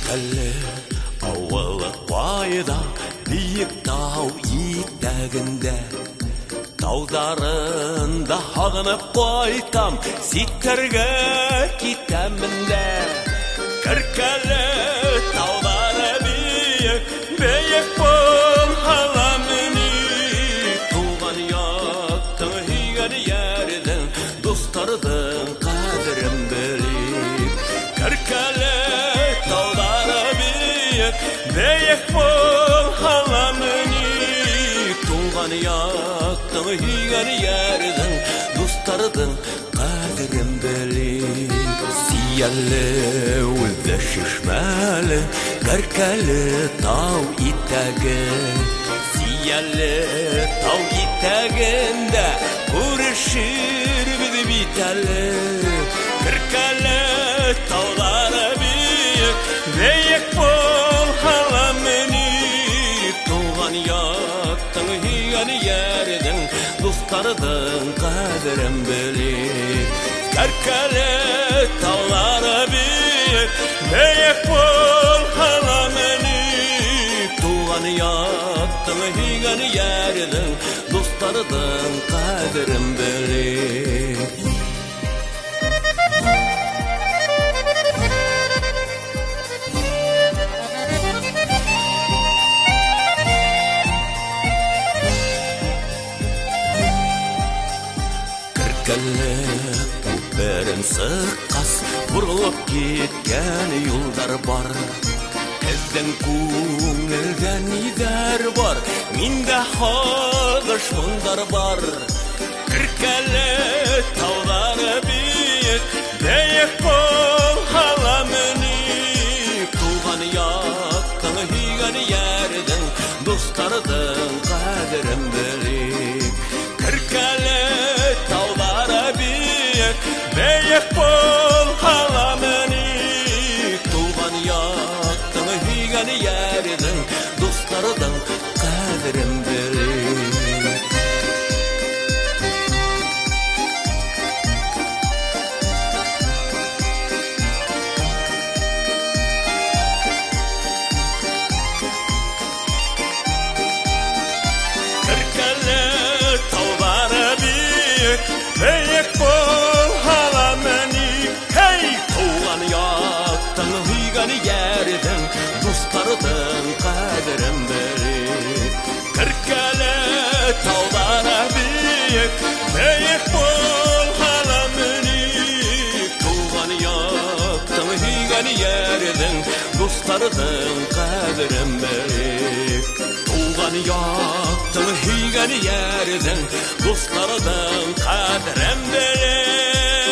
Кіркілі ауылы байда биік тау етегінде, таударында ағынып қайтам, ситтерге кетемінде. Кіркілі таудары биік, биік бол ғаламыни, туған яттың үйген ердің, достардың қадірін біліп. Кіркілі таудары биік, биік бол ғаламыни, туған яттың үйген ердің, достардың қадірін біліп. Сиялі өзі шешмәлі, кіркілі тау етегі. Сиялі тау етегінде көрішір біз бітәлі. Кіркілі таулары биік, биік бол ғаламыни, туған яттың үйген ердің, достардың қадірін біліп. Кіркілі таулары биік, биік бол ғаламыни, туған яттың үйген ердің, достардың қадірін біліп. Кіркілі көпірін сыққас, бұрылып кеткен юлдар бар. Біздің көңілде нелер бар, менде қағыш мұңдар бар. Кіркілі таулары биік, биік бол ғаламыни, туған яттың үйген ердің, достардың қадірін біліп. Кіркілі таулары биік, биік бол ғаламыни, туған яттың үйген ердің, достардың қадірін біліп. Биік бол ғаламыни, туған яттың үйген ердің, достардың қадірін біліп. Кіркілі таулары биік, биік бол ғаламыни, туған яттың үйген ердің, достардың қадірін біліп. Туған яттың үйген ердің, достардың қадірін біліп.